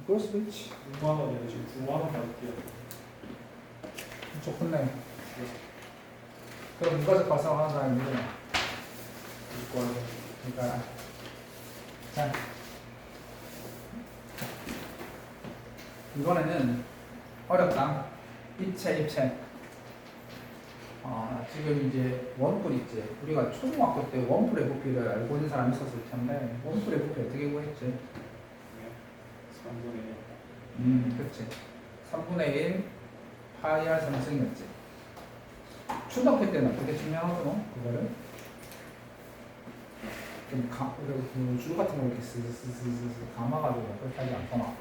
그럴 수도 있지. 6만 원이야. 지금 9만 원 받을게요. 좋네. 그럼 무가적 발생하는 사람이 누구냐? 이권. 그러니까 자 이번에는 어렵다. 입체. 지금 이제 원뿔 있지. 우리가 초등학교 때 원뿔의 부피를 알고 있는 사람이 있었을 텐데 원뿔의 부피 어떻게 구했지? 네. 3분의 1. 그렇지. 3분의 1 파이 r 3승이었지. 초등학교 때는 어떻게 증명하노? 그거를 줄 같은 거 이렇게 스스스스 감아가지고 그렇게 하지 않거나.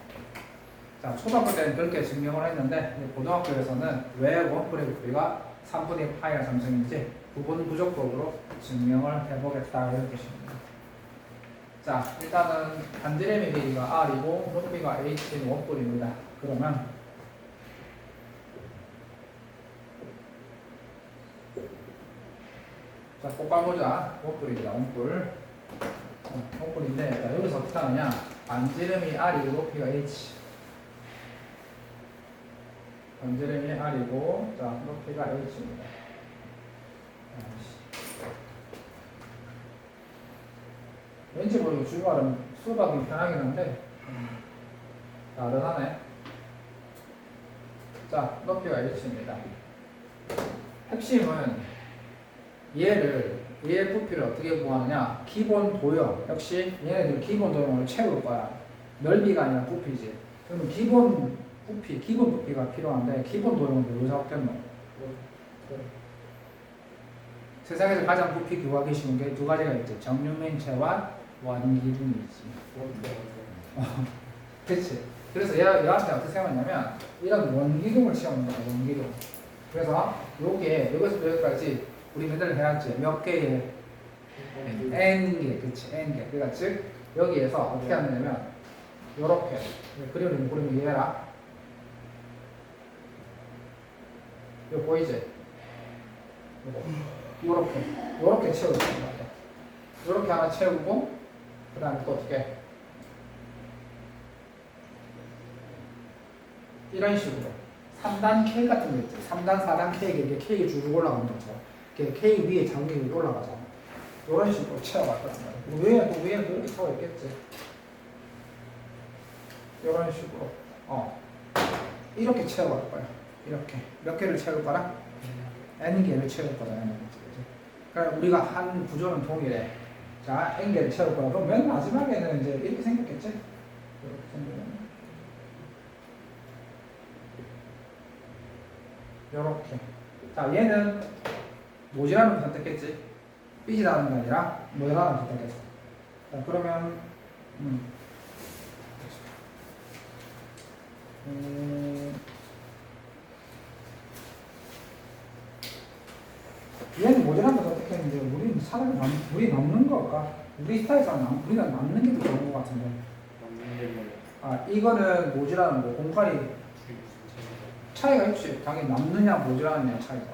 자, 초등학교 때는 그렇게 증명을 했는데 고등학교에서는 왜 원뿔의 부피가 3분의 파이가 3승인지 부분 부족법으로 증명을 해보겠다 이런 뜻입니다. 자, 일단은 반지름의 길이가 R이고 높이가 H인 원뿔입니다. 그러면 자, 꼭 까보자. 원뿔입니다. 원뿔. 원뿔인데 자, 여기서 어떻게 하느냐? 반지름이 R이고 높이가 H. 반지름이 R이고 자 높이가 H입니다. 왠지 모르고 주말은 수업하기 편하긴 한데 나른하네. 자 높이가 H입니다. 핵심은 얘의 부피를 어떻게 구하느냐? 기본 도형 역시 얘네들 기본 도형을 채울 거야. 넓이가 아니라 부피지. 그러면 기본 부피가 필요한데 기본 도형은 왜 작업됐노? 세상에서 가장 부피 구하기 쉬운 게 두 가지가 있지. 정육면체와 원기둥이 있지. 그렇지. 그래서 얘한테 어떻게 생각하냐면 이런 원기둥을 시험한 거야. 원기둥. 그래서 여기서 여기까지 우리 맨날 해야지. 몇 개의 n개, 그렇지. n개. 그러니까 즉 여기에서 어떻게 하느냐면 요렇게 그리면 이해라. 이거 보이지? 요렇게 채우는 거야. 요렇게 하나 채우고 그 다음에 또 어떻게 이런 식으로 3단 K 같은 거 있지. 3단, 4단 K 이게 K 쭉 올라가는 거죠. K 위에 장기 올라가잖아. 이런 식으로 채워갈 거란 말이야. 그리고 위에 이렇게 채워 있겠지. 이런 식으로 이렇게 채워갈 거야. 이렇게 몇 개를 채울 거라? n개를 채울 거잖아. 그러니까 우리가 한 구조는 동일해. 자, n개를 채울 거라. 그럼 맨 마지막에는 이제 이렇게 생겼겠지? 이렇게 생기면 이렇게. 자, 얘는 모지라는 걸 선택했지. 삐지라는 게 아니라 모지라는 걸 선택했어. 자, 그러면 얘는 모자란 거 선택했는데 우리는 차라리 우리 남는 걸까? 우리 스타일에서 우리는 남는 게 더 좋은 것 같은데. 남는 게 뭐야? 이거는 모지라는 거 공간이 차이가 있지. 당연히 남느냐 모지라느냐 차이가.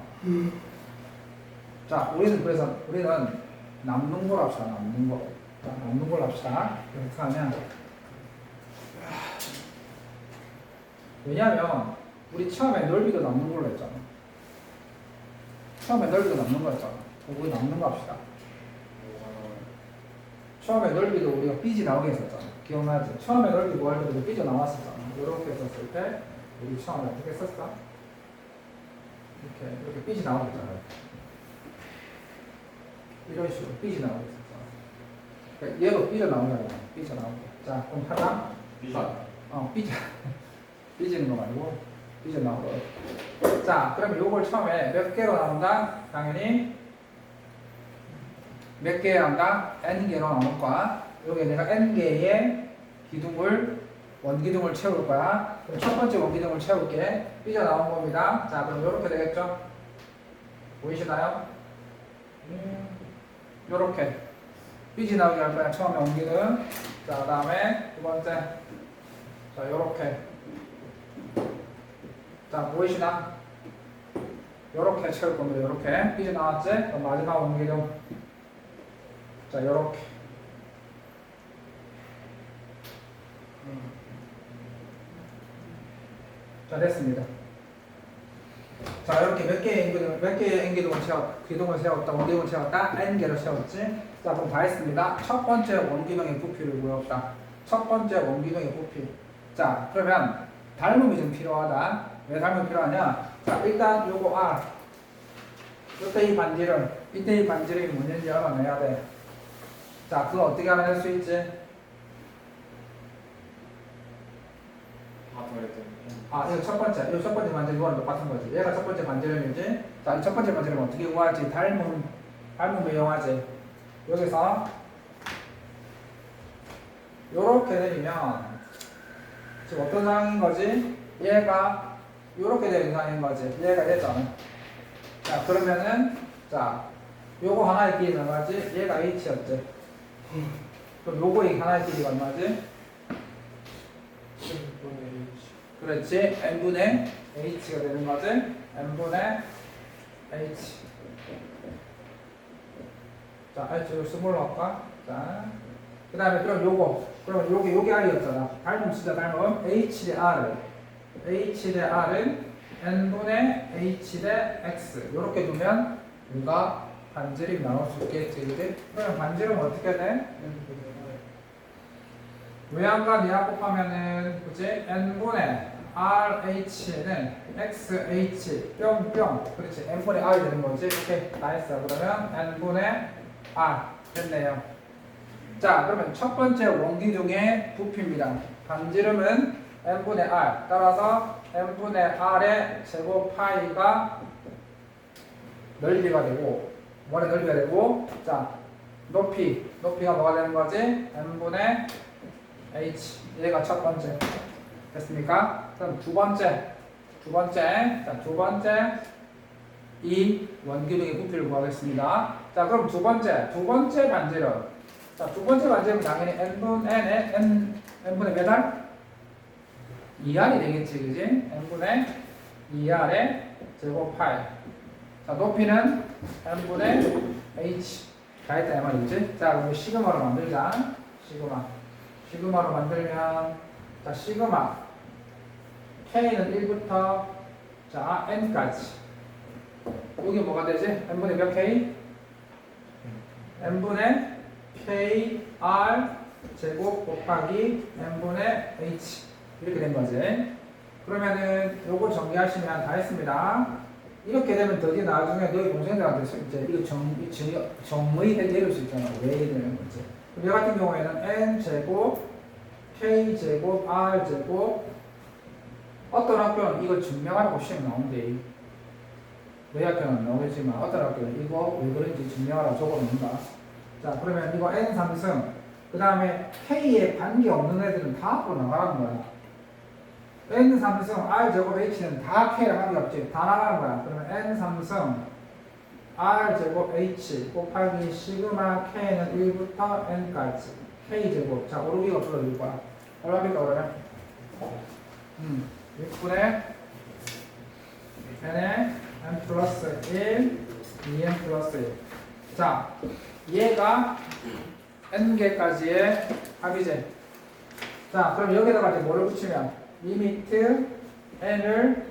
자, 우리는 남는 걸 합시다. 남는 거. 자, 남는 걸 합시다. 이렇게 하면 왜냐하면 우리 처음에 넓이도 남는 걸로 했잖아. 처음에 넓이도 남는 거였잖아. 우리 남는 거 합시다. 처음에 넓이도 우리가 삐지 나오게 했었잖아. 기억나지? 처음에 넓이 구할 때도 삐져 나왔었잖아. 이렇게 했었을 때 우리 처음에 어떻게 했었어? 이렇게 삐지 나오게 했잖아. 이런 식으로 삐지 나오게 했었잖아. 그러니까 얘도 삐져 나오잖아. 삐져 나오게. 자, 그럼 하나 삐지는 거 말고 삐져 나오고. 자, 그러면 요걸 처음에 몇 개로 나온다? 당연히 몇 개에 나온다? n개로 나올 거야. 여기 내가 n개의 원기둥을 채울 거야. 그럼 첫 번째 원기둥을 채울게. 삐져 나온 겁니다. 자, 그럼 요렇게 되겠죠? 보이시나요? 요렇게 삐지 나오게 할 거야. 처음에 원기둥. 자, 그 다음에 두 번째. 자, 요렇게. 자, 보이시나? 요렇게 채울 겁니다. 요렇게. 삐져 나왔지? 그럼 마지막 원기둥. 자, 요렇게. 자, 됐습니다. 자, 이렇게 몇 개의 기둥을 세웠다, 원기둥을 세웠다, n개로 세웠지. 자, 그럼 다 했습니다. 첫 번째 원기둥의 부피를 구했다. 첫 번째 원기둥의 부피. 자, 그러면 닮음이 좀 필요하다. 왜 닮음이 필요하냐? 자, 일단 요거 R. 이때 이 반지름이 뭔지 알아내야 돼. 자, 그거 어떻게 알아낼 수 있지? 다 더했더니 아, 이거 첫 번째 반지름 이거랑 똑같은 거지. 얘가 첫 번째 반지름이지. 자, 이 첫 번째 반지름 어떻게 구하지? 닮음을 이용하지. 여기서 요렇게 되면 지금 어떤 상황인 거지? 얘가 요렇게 되는 상황인 거지. 얘가 얘잖아. 자, 그러면은 자, 요거 하나의 길이가 얼마지? 얘가 h였지. 그럼 요거의 하나의 길이가 얼마지? 10분의 1. 그렇지. n분의 h가 되는 거지. n분의 h. 자, h를 스몰로 할까? 자, 그 다음에 그러면 요게 r이었잖아. 닮음 쓰자, 닮음. h 대 r은 n분의 h 대 x. 요렇게 두면 우리가 반지름 나올 수 있겠지, 그지? 그러면 반지름 어떻게 돼? 외양과 내양 곱하면은, 그치? n분의 rh는 xh 뿅뿅. 그렇지. n분의 r이 되는 거지. 이렇게 다 했어. 그러면 n분의 r 됐네요. 자, 그러면 첫 번째 원기둥의 부피입니다. 반지름은 n분의 r. 따라서 n분의 r의 제곱 파이가 넓이가 되고, 원의 넓이가 되고, 자, 높이가 뭐가 되는 거지? n분의 h. 얘가 첫 번째. 됐습니까? 그럼 두 번째. 이 원기둥의 부피를 구하겠습니다. 자, 그럼 두 번째 반지름. 자, 두 번째 반지름은 당연히 n분의 몇 r? 2r이 되겠지, 그지? n분의 2r의 제곱 파이. 자, 높이는 n분의 h. 다 했다, 이 말이지? 자, 그럼 시그마로 만들자. 시그마로 만들면, 자, 시그마. k는 1부터, 자, n까지. 여기 뭐가 되지? n분의 몇 k? n분의 kr 제곱 곱하기 n분의 h. 이렇게 된 거지. 그러면은 요거 정리하시면 다 했습니다. 이렇게 되면 드디어 나중에 너희 동생들한테 이제 이거 정의 내릴 수 있잖아. 왜 되는 거지? 얘 같은 경우에는 n 제곱 k 제곱 r 제곱 어떤 학교는 이걸 증명하라고 시험 나온대. 너희 학교는 안 나오겠지만 어떤 학교는 이거 왜 그런지 증명하라고 적어놓는다. 자, 그러면 이거 n 3승 그 다음에 k에 관계없는 애들은 다 앞으로 나가라는 거야. n 3승 r 제곱 h는 다 k랑 관계없지. 다 나가는 거야. 그러면 n 3승 r 제곱 h 곱하기 시그마 k는 1부터 n까지 k 제곱. 자, 오르기가 줄어들 거야. 얼마입니까 그러면? 6분의 n에 n 플러스 1 2n 플러스 1. 자, 얘가 n개까지의 합이지. 자, 그럼 여기다가 이제 뭐를 붙이면 리미트 n을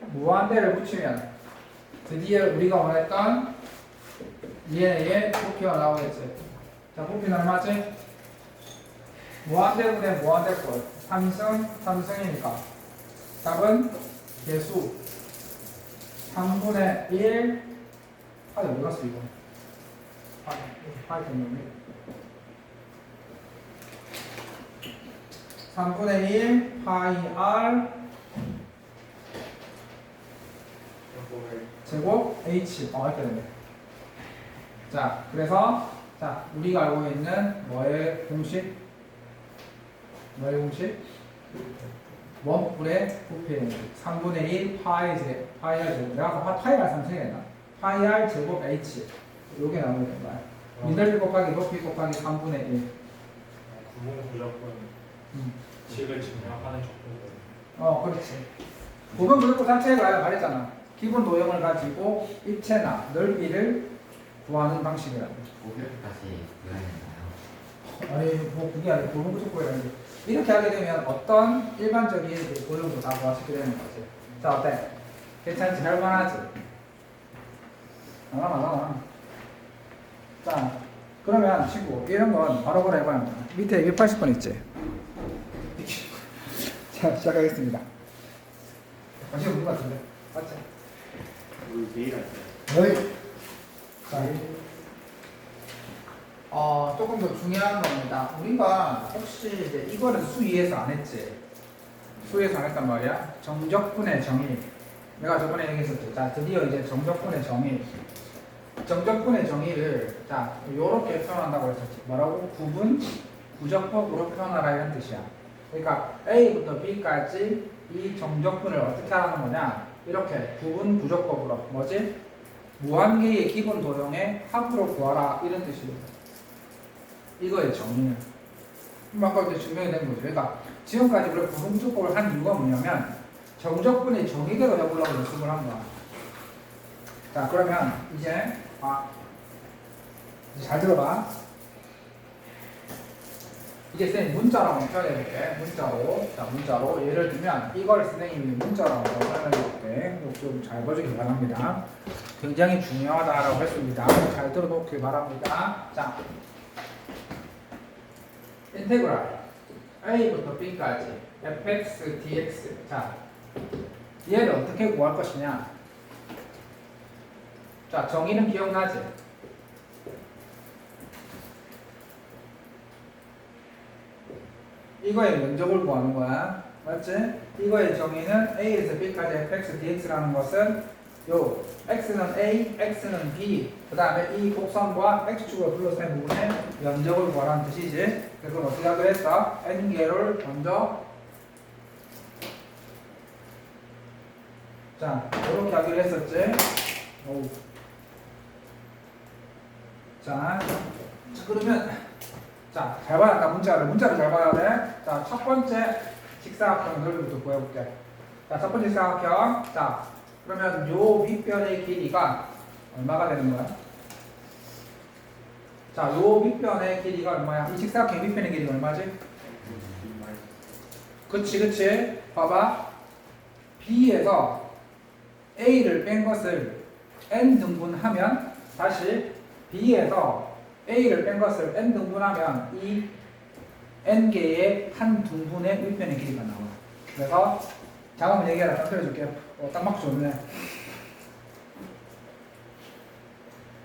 무한대를 붙이면 드디어 우리가 원했던 얘의 부피가 나오겠지. 자, 부피는 얼마지? 무한대분의 무한대꼴 3승이니까 답은 개수 3분의 1 파이 어디 갔어 이거? 파이 됐는데 3분의 1 파이 r 제곱 h 이렇게 됐네. 자, 그래서 자, 우리가 알고 있는 뭐의 공식? 원뿔의 부피는 3분의 1 파이 r 제곱. 내가 아까 파이 r 3승 했나? 파이 r 제곱 h. 요게 나오게 된 거야. 미넓이 곱하기 높이 곱하기 3분의 1. 구분 무조건 식을 증명하는 조건이거든요. 그렇지. 부분 무조건 자체가 말했잖아. 기본 도형을 가지고 입체나 넓이를 구하는 방식이라고. 이렇게까지 구현했나요? 아니 뭐 그게 아니고 부분 부족보이라는 이렇게 하게 되면 어떤 일반적인 고용도 다 구하시게 되는 거지. 자 어때? 괜찮지? 할만하지? 나가. 자 그러면 친구 이런 건 바로 해봐요. 밑에 280번 있지? 자 시작하겠습니다. 관심 없는 것 같은데 맞지? 우리 내일 할 때. 어이. 자 조금 더 중요한 겁니다. 우리가 혹시 이제 이거는 수 2에서 안 했지? 수 2에서 안 했단 말이야? 정적분의 정의. 내가 저번에 얘기했었죠. 자, 드디어 이제 정적분의 정의. 정적분의 정의를, 자, 요렇게 표현한다고 했었지. 뭐라고? 구분, 부적법으로 표현하라 이런 뜻이야. 그러니까 A부터 B까지 이 정적분을 어떻게 하는 거냐? 이렇게 구분, 부적법으로. 뭐지? 무한계의 기본 도형의 합으로 구하라 이런 뜻입니다. 이거의 정의는 아까 이제 증명이 된 거죠. 그러니까 지금까지 우리가 부분부족법을 한 이유가 뭐냐면 정적분의 정의대로 해보려고 연습을 한 거야. 자 그러면 이제 잘 들어봐. 이제 선생님 문자로 한번 표현해볼게. 문자로. 자 문자로 예를 들면 이걸 선생님이 문자로 한번 설명해볼게. 좀 잘 봐주길 바랍니다. 굉장히 중요하다라고 했습니다. 잘 들어놓길 바랍니다. 자 인테그랄 a부터 b까지 fx dx. 자 얘를 어떻게 구할 것이냐. 자 정의는 기억나지? 이거의 면적을 구하는 거야. 맞지? 이거의 정의는 a에서 b까지 fx dx라는 것은 요 x는 a, x는 b, 그 다음에 이 곡선과 x축으로 둘러싼 부분의 면적을 구하라는 뜻이지. 그래서 어떻게 하기로 했어? n개를 먼저 자 이렇게 하기로 했었지. 오. 자 그러면 자 잘 봐야 한다. 문자를 잘 봐야 돼. 자 첫 번째 직사각형 넓이부터 구해볼게. 자 첫 번째 직사각형. 자 그러면 요 밑변의 길이가 얼마가 되는 거야? 자, 요 밑변의 길이가 얼마야? 이 직사각형 밑변의 길이가 얼마지? 그치. 봐봐. B에서 A를 뺀 것을 N 등분하면 다시 B에서 A를 뺀 것을 N 등분하면 이 N개의 한 등분의 밑변의 길이가 나와. 그래서 잠깐만 얘기하라. 딱 들어줄게. 딱 맞고 좋네.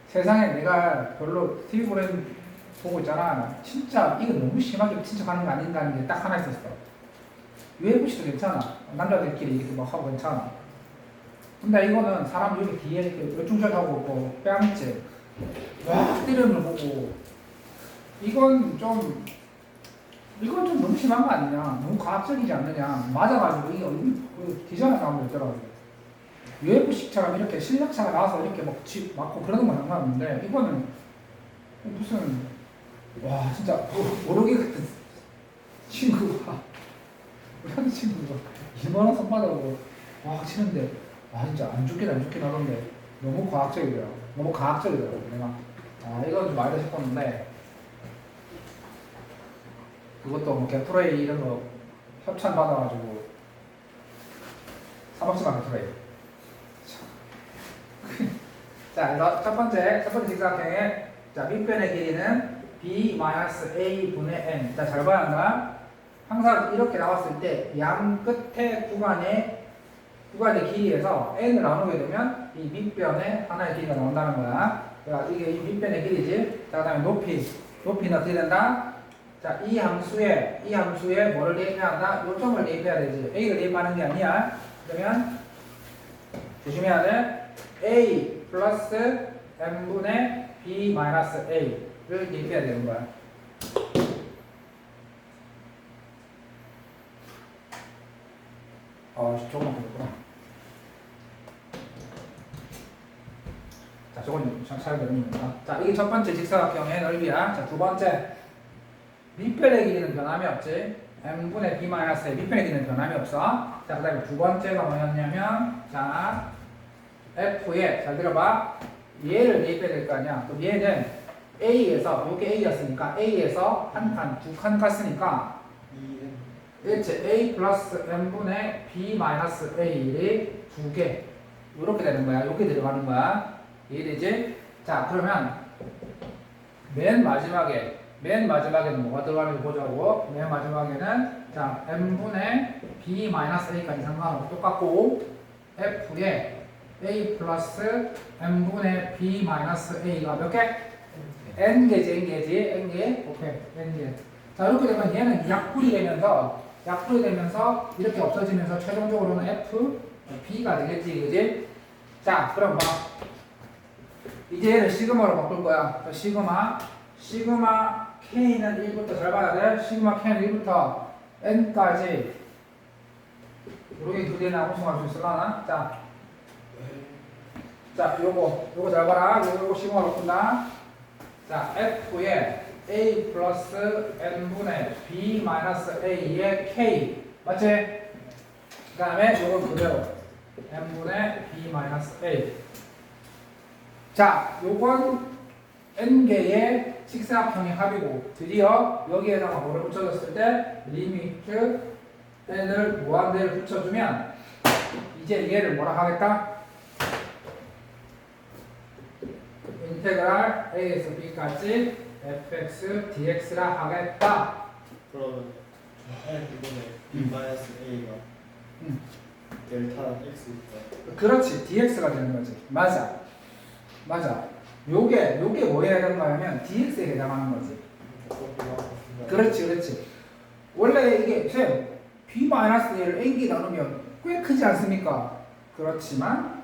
세상에 내가 별로 TV 보고 있잖아. 진짜 이거 너무 심하게 친척하는 거 아닌가는 게 딱 하나 있었어. UFC도 괜찮아. 남자들끼리 이렇게 막 하고 괜찮아. 근데 이거는 사람 여기 뒤에 이렇게 외충절하고 있고 뺨째 와 때리는 걸 보고 이건 좀 너무 심한 거 아니냐. 너무 과학적이지 않느냐. 맞아가지고 이게 기존에 나온 거 있더라고요. UFC처럼 이렇게 실력차가 나와서 이렇게 막 맞고 그러는 건 상관없는데 이거는 무슨 와 진짜 모르게 같은 친구가 우리 한 친구가 2만원 선받아고 와 치는데 와 진짜 안 죽긴 하던데 너무 과학적이더라고. 내가 이건 좀 말도 싶었는데 그것도 뭐 개프레이 이런 거 협찬 받아가지고 사먹지만 개프레이. 자, 그래서 첫 번째 직사각형의 자 밑변의 길이는 b-a 분의 n. 자, 잘 봐야 한다. 항상 이렇게 나왔을 때 양 끝에 구간의 길이에서 n을 나누게 되면 이 밑변의 하나의 길이가 나온다는 거야. 그러니까 이게 이 밑변의 길이지. 자, 그다음에 높이는 어떻게 된다? 자, 이 함수에 뭐를 대입해야 한다? 요점을 대입해야 되지. a를 대입하는 게 아니야. 그러면 조심해야 돼. a 플러스 n분의 b 마이너스 a를 대입해야 되는 거야. 조금만 그렇구나. 자, 저건 잘 되는구나. 자, 이게 첫 번째 직사각형의 넓이야. 자, 두 번째 밑변의 길이는 변함이 없지. n분의 b 마이너스 a 밑변의 길이는 변함이 없어. 자, 그 다음에 두 번째가 뭐였냐면 자 F에 잘 들어봐. 얘를 대입해야 될 거 아니야. 그럼 얘는 A에서 이게 A였으니까 A에서 한 칸, 두 칸 갔으니까 일체 A 플러스 N분의 B 마이너스 A를 두 개 이렇게 되는 거야. 이렇게 들어가는 거야. 이해되지? 자 그러면 맨 마지막에는 뭐가 들어가는지 보자고. 맨 마지막에는 자 N분의 B 마이너스 A까지 상관없고 똑같고 F에 A 플러스 N분의 B 마이너스 A가 몇 개? N개지. 오케이. N개. 자 이렇게 되면 얘는 약분이 되면서 이렇게 없어지면서 최종적으로는 F, B가 되겠지, 그지? 자, 그럼 봐. 이제 얘를 시그마로 바꿀 거야. 시그마 K는 1부터 잘 봐야 돼. 시그마 K는 1부터 N까지. 우리 두 개나 호송할 수 있을라나? 자, 요거 잘 봐라. 요거 시그마로 바꾼다. 자, F에 A 플러스 N분의 B 마이너스 A의 K 맞지? 그 다음에 요건 그대로 N분의 B 마이너스 A. 자 요건 N개의 직사각형의 합이고 드디어 여기에다가 뭐를 붙여줬을 때 리미트 N을 무한대를 붙여주면 이제 얘를 뭐라 하겠다? 인테그랄 A에서 B까지 fx dx라 하겠다. 그러면 N 부분에 B 마이너스 A가 델타 X니까 그렇지. dx가 되는 거지. 맞아. 요게 뭐 해야 되는 거냐면 dx에 해당하는 거지. 그렇지. 원래 이게 쌤 b 마이너스 a를 n개 나누면 꽤 크지 않습니까? 그렇지만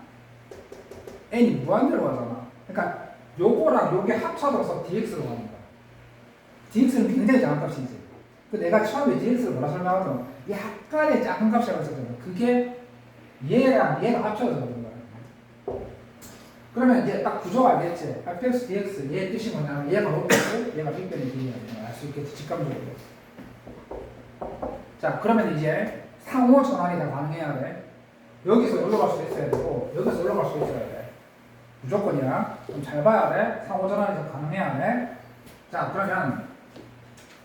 n이 무한대로 가잖아. 그러니까 요거랑 요게 합쳐져서 dx로 가는 거야. dx는 굉장히 작은 값이지. 그 내가 처음에 dx를 뭐라 설명하던 약간의 작은 값이라고 했었잖아. 그게 얘랑 얘가 합쳐져서 그런 거야. 그러면 이제 딱 구조가 알겠지? fx dx 얘의 뜻이 뭐냐면 얘가 높고 얘가 빅변의 길이야. 알 수 있겠지? 직감적으로. 자 그러면 이제 상호 전환이 다 가능해야 돼. 여기서 여기로 갈 수 있어야 되고 여기서 여기로 갈 수 있어야 돼. 무조건이야. 좀 잘 봐야 돼. 상호 전환이 다 가능해야 돼. 자 그러면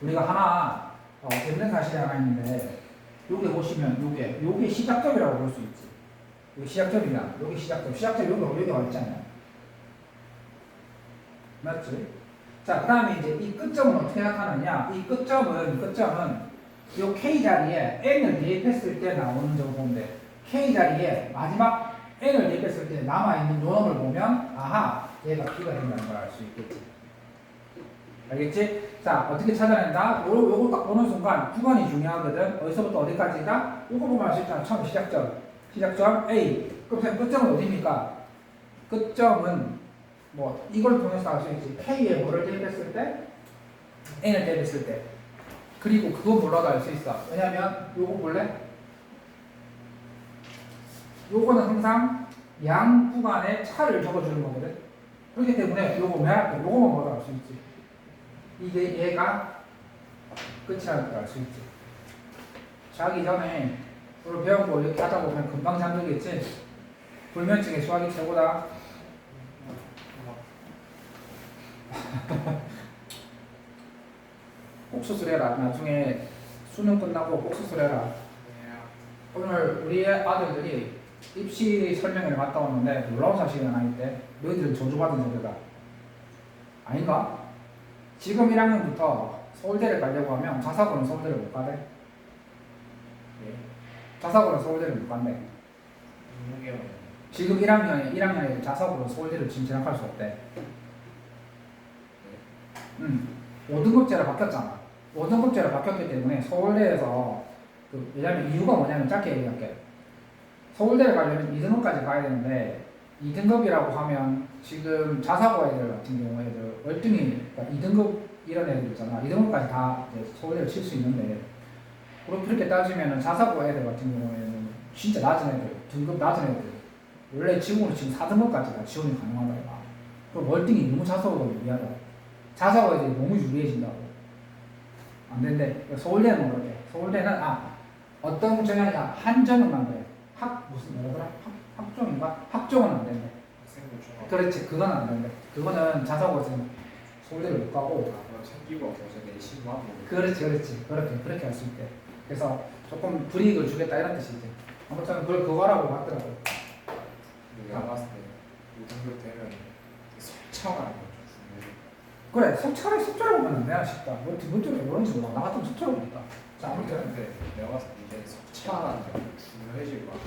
우리가 하나 재밌는 사실이 하나 있는데 여기 보시면 요게 시작점이라고 볼 수 있지. 여기 시작점이야. 여기 시작점 여기 와 있잖아요. 맞지? 자 그 다음에 이제 이 끝점은 어떻게 나타나냐? 이 끝점은 요 K 자리에 N을 대입했을 때 나오는 점을 보면 돼. K 자리에 마지막 N을 대입했을 때 남아있는 요놈을 보면 아하 얘가 B가 된다는 걸 알 수 있겠지. 알겠지? 자 어떻게 찾아낸다? 요거 딱 보는 순간 구간이 중요하거든. 어디서부터 어디까지가? 요거 보면 알 수 있잖아. 처음 시작점 A. 그럼 끝점은 어디입니까? 끝점은 뭐 이걸 통해서 알 수 있지. K에 뭐를 대입했을 때? N을 대입했을 때. 그리고 그거 몰라도 알 수 있어. 왜냐면 요거 볼래? 요거는 항상 양 구간의 차를 적어주는 거거든. 그렇기 때문에 요거만 뭐라도 알 수 있지. 이게 얘가 끝이라는 걸 알 수 있지. 자기 전에 오늘 배운 거 이렇게 하다 보면 금방 잠들겠지. 불면증에 수학이 최고다. 꼭 수술해라. 나중에 수능 끝나고 꼭 수술해라. 오늘 우리 아들들이 입시 설명회를 갔다 왔는데 놀라운 사실이 하나 있대. 너희들은 저주받은 세대다. 아닌가? 지금 1학년부터 서울대를 가려고 하면 자사고는 서울대를 못 가대. 자사고는 서울대를 못 간대. 지금 1학년에 자사고로 서울대를 지금 진학할 수 없대. 5등급제로 바뀌었잖아. 5등급제로 바뀌었기 때문에 서울대에서 왜냐면 이유가 뭐냐면 짧게 얘기할게. 서울대를 가려면 2등급까지 가야 되는데 2등급이라고 하면 지금 자사고 애들 같은 경우에 월등히 그러니까 2등급 이런 애들 있잖아. 2등급까지 다 서울대를 칠 수 있는데 그렇게 따지면 자사고 애들 같은 경우에는 진짜 낮은 애들, 등급 낮은 애들 원래 지금으로 지금 4등급까지 다 지원이 가능하다. 그럼 월등히 너무 자사고가 유리하다. 자사고 애들이 너무 유리해진다고. 안 된대. 서울대는 그렇게. 서울대는 어떤 정형이야 한 점만 돼. 무슨 뭐더라? 학종인가? 학종은 안 된대. 그렇지, 그건 안 된대. 그거는 자사고에서는 서울대를 못 가고. 생기고 없어서 내신만 보고. 그렇지. 그렇게 할 수 있대. 그래서 조금 불이익을 주겠다 이런 뜻이지. 아무튼 그걸 그거라고 하더라고. 내가 봤을 때 고등교 되면 속창을 그래, 속초를 보면 안 되나 싶다. 뭐 뒷문쪽에 그런지 몰라. 나 같으면 속초를 보겠다. 자, 아무튼 근데 내가 봤을 때 이제 속창하는 게 중요해질 것 같아.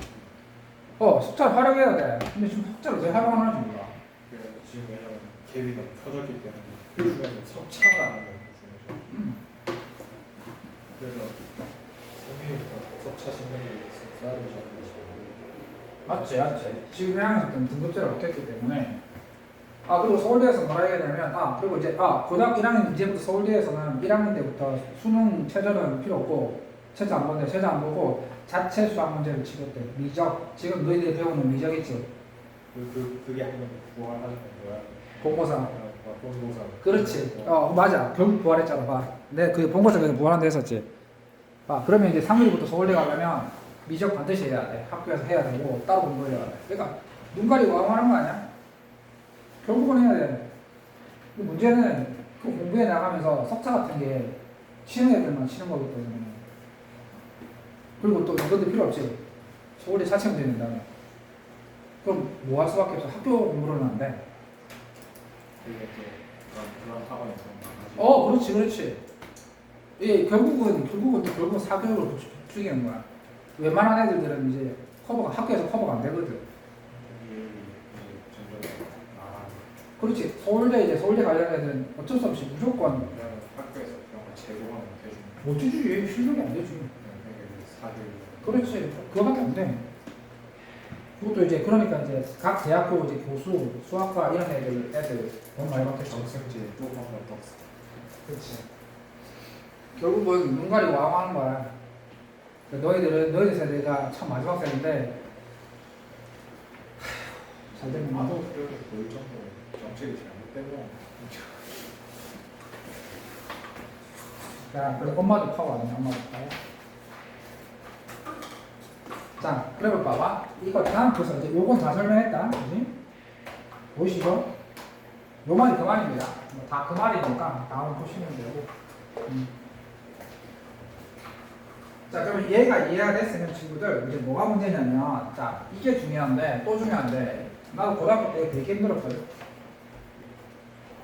속초를 활용해야 돼. 근데 지금 속초를 왜 활용 안 하는지 몰라. 그래서 지금 왜냐면 갭이 너무 켜졌기 때문에 그 중에서 속창을 하는 게 중요해져. 그래서 선생님부터 속차 신경을 써야 되지 않나 싶어요. 맞지. 지금 1학년 때는 등급제를 못했기 때문에. 그리고 서울대에서 뭐라 해야 되냐면, 그리고 이제, 고등학교 1학년 이제부터 서울대에서는 1학년 때부터 수능 최저는 필요 없고, 최저 안 본대, 최저 안 보고, 자체 수학 문제를 치겠대. 미적. 지금 너희들이 배우는 미적 있지? 그게 아니면 부활하는 건 뭐야? 본고사. 본고사. 그렇지. 맞아. 결국 부활했잖아. 봐. 그 본고사에서 부활한다 했었지. 그러면 이제 3일부터 서울대 가려면 미적 반드시 해야 돼. 학교에서 해야 되고, 따로 공부해야 돼. 그러니까, 눈 가리고 왕하는 거 아니야? 결국은 해야 돼. 근데 문제는 그 공부해 나가면서 석차 같은 게 치는 애들만 치는 거기 때문에. 그리고 또 이것도 필요 없지. 서울대 자체만 되는다면. 그럼 뭐 할 수밖에 없어. 학교 공부를 하면 안 돼. 그게 또 그런 학원이 좀 많아지. 그렇지. 결국은 사교육을 부추기는 거야. 웬만한 애들은 이제 학교에서 커버가 안 되거든. 그렇지. 서울대 관련 애들은 어쩔 수 없이 무조건 학교에서 그런 거 제공을 못 해주는. 못 해주지. 실력이 안 되지. 사교육. 그렇지. 그거밖에 안 돼. 그것도 이제 그러니까 이제 각 대학교 이제 교수, 수학과 이런 애들 돈 많이 받겠지. 정승지 또 한번 더. 그렇지. 결국은 눈 가리고 왕하는 거야. 너희들 세대가 참 마지막 세대인데 잘 되는 거. 나도 그렇게 보일 정도로 정책이 잘못된 거. 자, 그래 엄마도 파워 아니야? 엄마도 파워. 자, 그래 봐봐. 이거 다음 벌써 이제 요건 다 설명했다. 그지? 보이시죠? 요 말이 그 말입니다. 다 그 말이니까 다음 보시면 되고. 자, 그러면 얘가 이해가 됐으면 친구들 이제 뭐가 문제냐면, 자, 이게 중요한데 또 중요한데 나도 고등학교 때 되게 힘들었거든.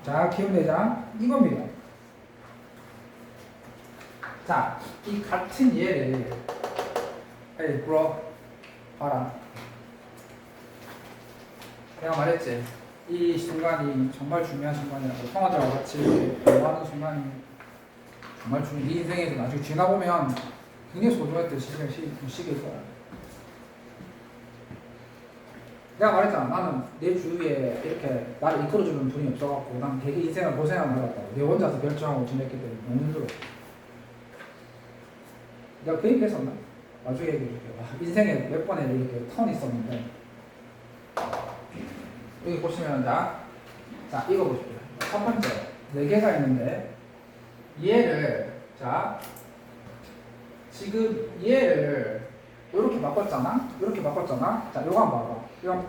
자, 기억내자 이겁니다. 자, 이 같은 얘를 불어 봐라. 내가 말했지. 이 순간이 정말 중요한 순간이라고. 형아들하고 같이 대화하는 순간이 정말 중요해. 네 인생에서 나중에 지나보면 굉장히 소중했던 시기일 거야. 내가 말했잖아. 나는 내 주위에 이렇게 나를 이끌어주는 분이 없어갖고 난 되게 인생을 고생을 받았다고. 내 혼자서 결정하고 지냈기 때문에 너무 힘들어. 내가 그 얘기 했었나? 나중에 얘기해줄게. 인생에 몇 번에 이렇게 턴이 있었는데 여기 보시면 자 이거 보십시오. 첫 번째 4개가 있는데 얘를 지금 얘를 이렇게 바꿨잖아. 자 요거 한번 봐봐.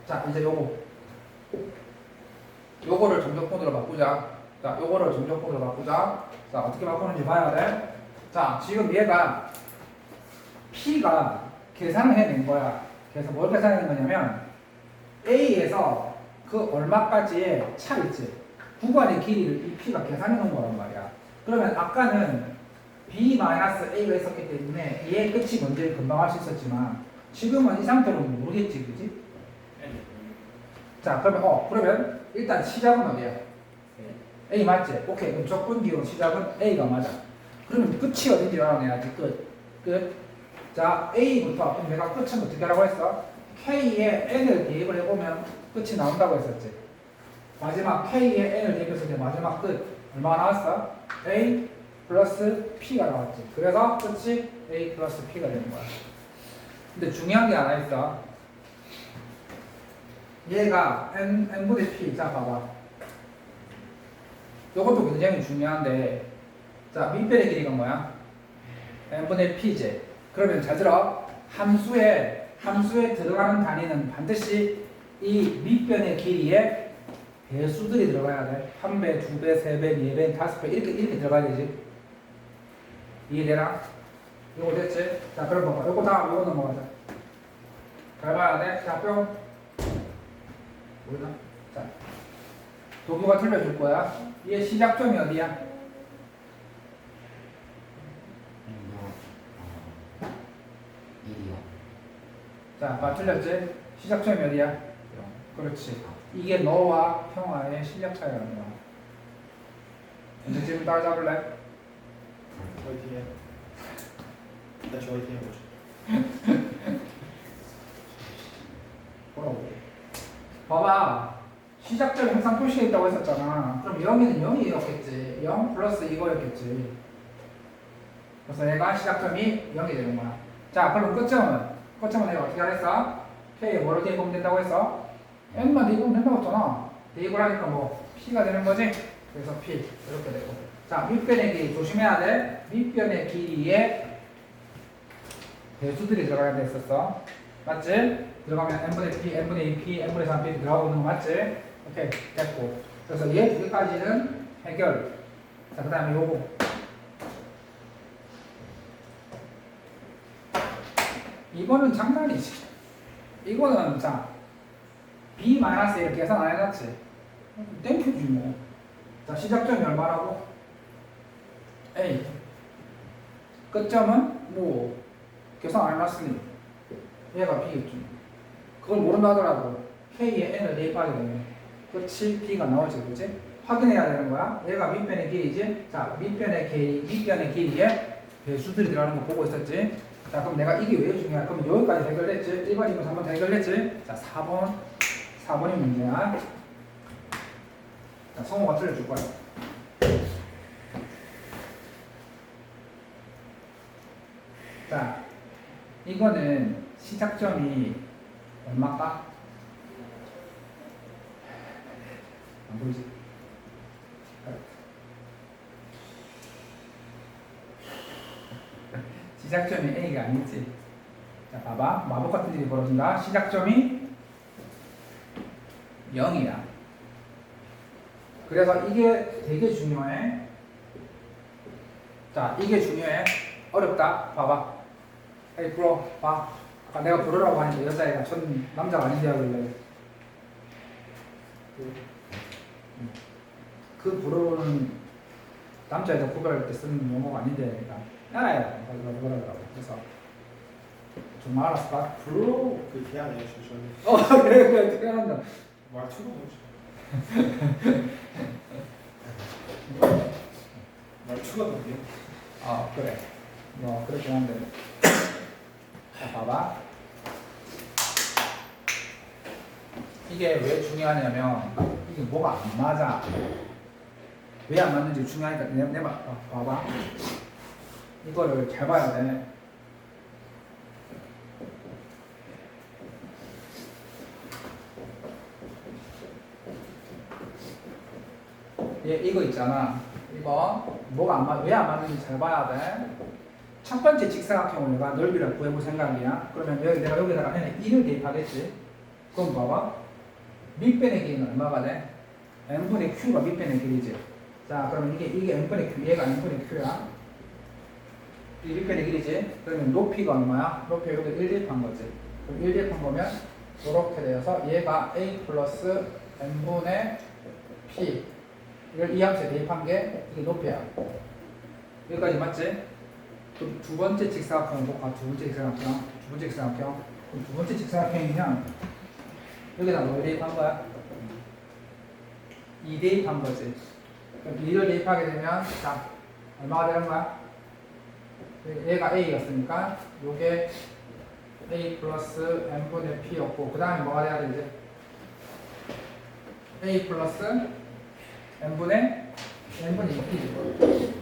자 이제 요거를 정적분으로 바꾸자. 자 요거를 정적분으로 바꾸자. 자 어떻게 바꾸는지 봐야 돼. 자 지금 얘가 P가 계산을 해낸 거야. 그래서 뭘 계산하는 거냐면 A에서 그 얼마까지의 차 있지. 구간의 길이를 이 P가 계산해 놓은 거란 말이야. 그러면 아까는 B-A가 있었기 때문에 얘의 끝이 뭔지 금방 알 수 있었지만 지금은 이 상태로는 모르겠지, 그지? 자 그러면 일단 시작은 어디야? A 맞지? 오케이. 그럼 적분기호 시작은 A가 맞아. 그러면 끝이 어딘지 알아내야지. 끝. 자, A부터, 그럼 내가 끝은 어떻게 하라고 했어? K에 N을 대입을 해보면 끝이 나온다고 했었지. 마지막 K에 N을 대입했을 때 마지막 끝 얼마가 나왔어? A 플러스 P가 나왔지. 그래서 끝이 A 플러스 P가 되는 거야. 근데 중요한 게 하나 있어. 얘가 N분의 P. 자, 봐봐. 이것도 굉장히 중요한데, 자, 밑변의 길이가 뭐야? N분의 P제. 그러면 잘 들어. 함수에 들어가는 단위는 반드시 이 밑변의 길이의 배수들이 들어가야 돼. 1배, 2배, 3배, 4배, 5배 이렇게 들어가야 되지. 이해되나? 이거 됐지? 자, 그럼 봐봐. 요거 다음 요거 넘어가자. 잘 봐야 돼. 자, 뿅. 보이나? 자, 도구가 틀려줄 거야. 얘 시작점이 어디야? 일이요. 자, 봐 틀렸지? 시작점이 어디야? 그렇지. 이게 너와 형아의 실력 차이가 나는 거야. 이제 지금 따라잡을래? 화이팅 해. 다시 화이팅 해보자. 뭐라고? 봐봐. 시작점이 항상 표시되어 있다고 했었잖아. 그럼 0에는 0이었겠지. 0 플러스 이거였겠지. 그래서 얘가 시작점이 0이 되는 거야. 자, 그럼 끝점은? 끝점은 내가 어떻게 하랬어? K에 뭐를 대입하면 된다고 했어? N만 대입하면 된다고 했잖아. 대입을 하니까 뭐 P가 되는 거지? 그래서 P 이렇게 되고. 자, 밑변의 길이 조심해야 돼. 밑변의 길이에 배수들이 들어가야 됐었어. 맞지? 들어가면 n분의 p, n분의 2p, n분의 3p 들어가고 있는 거 맞지? 오케이, 됐고. 그래서 얘 두 개까지는 해결. 자, 그 다음에 요거. 이거는 장난이지. 이거는 자, b-1 계산 안 해놨지? 땡큐지 뭐. 자, 시작점이 얼마라고? a. 끝점은 뭐 계산 안 해놨으니 얘가 b겠지. 그걸 모른다 하더라도 k에 n을 대입하게 되면 끝이 b가 나오지, 그렇지? 확인해야 되는 거야. 얘가 밑변의 길이지. 자, 밑변의 길이에 배수들이 들어가는 거 보고 있었지. 자, 그럼 내가 이게 왜 중요해? 그럼 여기까지 해결됐지? 1번, 2번, 3번 해결됐지? 자, 4번이 문제야. 자, 성우가 틀려줄 거야. 자, 이거는 시작점이 얼마일까? 안 보이지? 시작점이 A가 아니지. 자, 봐봐. 마법 같은 일이 벌어진다. 시작점이 0이야. 그래서 이게 되게 중요해. 자, 이게 중요해. 어렵다. 봐봐. 에이, 불어. 봐. 아까 내가 부르라고 하니까 여자애가 전 남자가 아닌데 하길래. 그 부르는 남자애들 구별할 때 쓰는 용어가 아닌데, 그러니까. 알아요. 그러더라고. 그래서 정말 알았을까? 부르. 그 희한해 저는. 그래, 어떻게 한다. 말투가 뭐지? 말투가 뭔데? 그래. 뭐, 그렇긴 한데. 자, 봐봐. 이게 왜 중요하냐면, 이게 뭐가 안 맞아. 왜 안 맞는지 중요하니까, 내 말, 봐봐. 이거를 잘 봐야 돼. 이거 있잖아. 이거 뭐가 안 맞, 왜 안 맞는지 잘 봐야 돼. 첫 번째 직사각형을 내가 넓이를 구해볼 생각이야. 그러면 내가 여기다가 n에 1을 대입하겠지. 그럼 봐봐. 밑변의 길이는 얼마가 돼? n분의 q가 밑변의 길이지. 자, 그러면 이게 n분의 q, 얘가 n분의 q야. 이 밑변의 길이지. 그러면 높이가 얼마야? 높이 여기 1 대입한 거지. 그럼 1 대입한 거면 이렇게 되어서 얘가 a 플러스 n분의 p. 이걸 이 함수에 대입한 게 이게 높이야. 여기까지 맞지? 그럼 두 번째 직사각형은 뭐가? 두 번째 직사각형. 그럼 두 번째 직사각형이면 여기다 뭘 대입한 거야? 2 대입한 거지. 그럼 2를 대입하게 되면 자, 얼마가 되는 거야? 얘가 a였으니까 요게 a 플러스 n분의 p였고 그 다음에 뭐가 돼야 되지? a 플러스 n분의 2p지.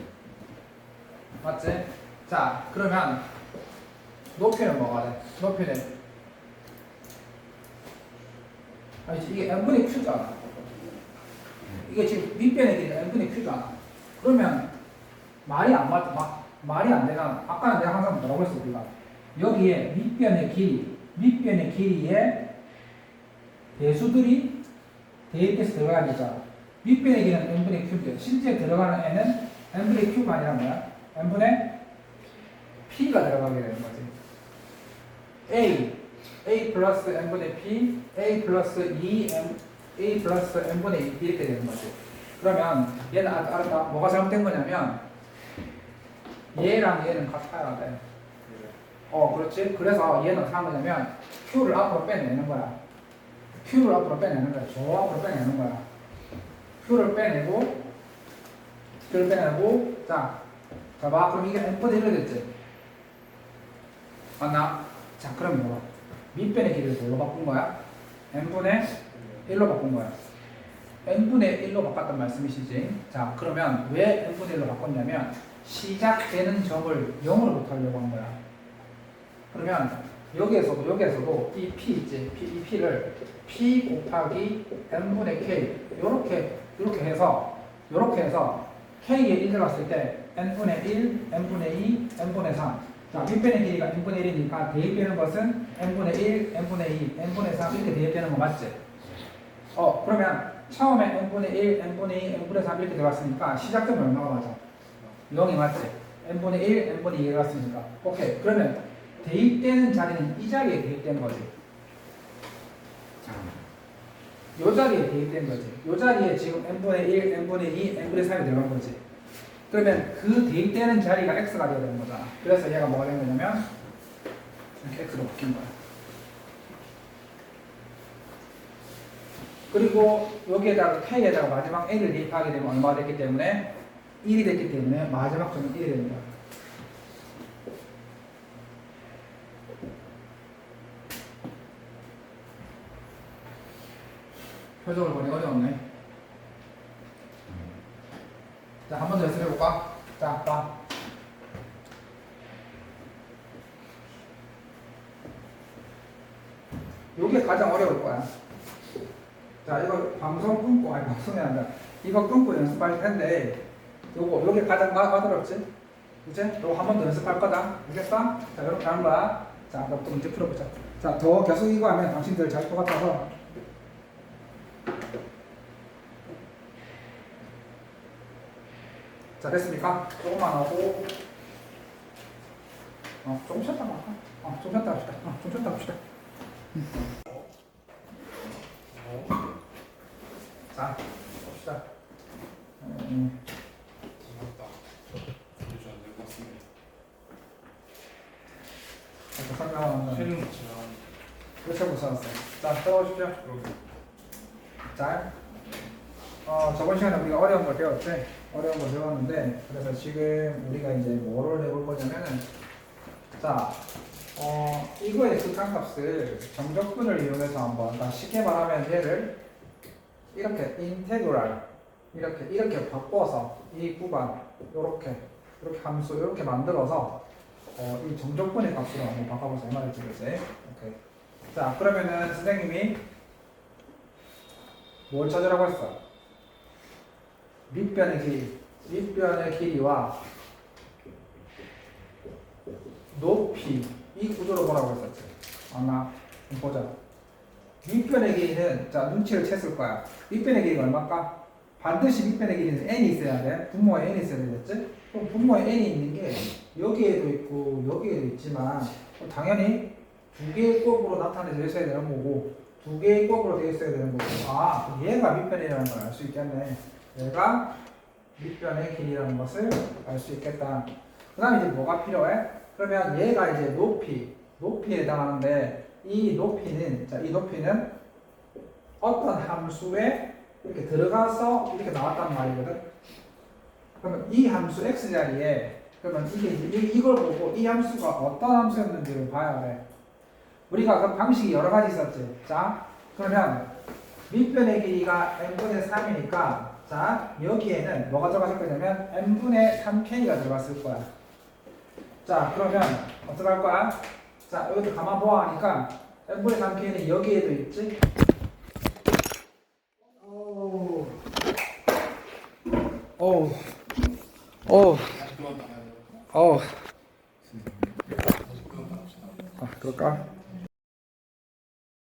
맞지? 자, 그러면 높이는 뭐가 돼? 높이는 아니지, 이게 n분의 q잖아. 이게 지금 밑변의 길이가 n분의 q잖아. 그러면 말이 안 맞아. 말이 안 되잖아. 아까는 내가 항상 뭐라고 했어, 우리가. 여기에 밑변의 길이에 배수들이 대입해서 들어가야 되잖아. 밑변의 길이는 n분의 큐브예요. 실제 들어가는 n은 n분의 큐브가 아니라 뭐야? n분의 p가 들어가게 되는 거지. a 플러스 n분의 p, a 플러스 2m, a 플러스 n분의 2 이렇게 되는 거지. 그러면 얘는 알았다. 뭐가 잘못된 거냐면 얘랑 얘는 같아야 돼. 그렇지. 그래서 얘는 어떻게 하는 거냐면 q를 앞으로 빼내는 거야. q를 앞으로 빼내는 거야. 저 앞으로 빼내는 거야. q를 빼내고 자 봐. 그럼 이게 n분의 1로 됐지. 맞나? 자, 그럼 뭐야? 밑변의 길이를 뭘로 바꾼 거야? n분의 1로 바꾼 거야. n분의 1로 바꿨단 말씀이시지. 자, 그러면 왜 n분의 1로 바꿨냐면 시작되는 점을 0으로부터 하려고 한 거야. 그러면 여기에서도 이 p 있지. 이 p를 p 곱하기 n분의 k 이렇게 해서 k에 1 들어갔을 때 n분의 1, n분의 2, n분의 3. 자, 밑변의 길이가 n분의 1이니까 대입되는 것은 n분의 1, n분의 2, n분의 3 이렇게 대입되는 거 맞지? 그러면 처음에 n분의 1, n분의 2, n분의 3 이렇게 들어갔으니까 시작점이 얼마가 맞아? 0이 맞지? n분의 1, n분의 2가 들어갔으니까. 오케이. 그러면 대입되는 자리는 이 자리에 대입된 거지. 이 자리에 대입된 거지. 이 자리에 지금 n분의 1, n분의 2, n분의 3이 들어간 거지. 그러면 그 대입되는 자리가 x가 되어야 되는 거잖아. 그래서 얘가 뭐가 된 거냐면 이렇게 x로 바뀐 거야. 그리고 여기에다가 k에다가 마지막 n을 대입하게 되면 얼마가 됐기 때문에 1이 됐기 때문에 마지막 점은 1이 되는 거야. 표정을 보니 어려웠네. 자, 한 번 더 연습해볼까? 자, 봐. 요게 가장 어려울 거야. 자, 이거 방송이 아니라 이거 끊고 연습할 텐데 요게 가장 까다롭지? 그치? 요거 한 번 더 연습할 거다. 알겠어? 자, 이렇게 하는 거야. 자, 너부터 문제 풀어보자. 자, 더 계속 이거 하면 당신들 잘 것 같아서 자, 됐습니까? 조금만 하고 조금 쉬었다 할까? 좀 쉬었다 합시다. 좀 쉬었다 합시다. 자, 봅시다. 맞다. 요즘 안 될 것 같습니다. 설명하면 쉬는 거 지나가는 그렇게 무서웠어요. 자, 들어오십시오. 자, 저번 시간에 우리가 어려운 걸 배웠지? 어려운 걸 배웠는데, 그래서 지금 우리가 이제 뭐를 해볼 거냐면은, 자, 이거의 극한값을 정적분을 이용해서 한번, 그러니까 쉽게 말하면 얘를 이렇게 인테그랄 이렇게 바꿔서 이 구간 이렇게 함수 이렇게 만들어서 이 정적분의 값으로 한번 바꿔보자 이 말이지, 그치? 오케이. 자, 그러면은 선생님이 뭘 찾으라고 했어? 밑변의 길이와 높이 이 구조로 보라고 했었지. 아마 보자. 밑변의 길이는 자 눈치를 챘을 거야. 밑변의 길이가 얼마일까? 반드시 밑변의 길이는 n이 있어야 돼. 분모에 n이 있어야 되겠지? 그럼 분모에 n이 있는 게 여기에도 있고 여기에도 있지만 당연히 두 개의 곱으로 나타내져 있어야 되는 거고 두 개의 곱으로 되어 있어야 되는 거고 얘가 밑변이라는 걸 알 수 있겠네. 얘가 밑변의 길이라는 것을 알 수 있겠다. 그 다음에 이제 뭐가 필요해? 그러면 얘가 이제 높이에 해당하는데 이 높이는 어떤 함수에 이렇게 들어가서 이렇게 나왔단 말이거든. 그러면 이 함수 x 자리에 그러면 이걸 보고 이 함수가 어떤 함수였는지를 봐야 돼. 우리가 그 방식이 여러 가지 있었지. 자, 그러면 밑변의 길이가 n분의 3이니까 자, 여기에는 뭐가 들어갔을 거냐면 n분의 3k가 들어갔을 거야. 자, 그러면 어떻게 할 거야? 자, 여기도 가만 보아 하니까 n분의 3k는 여기에도 있지? 그럴까?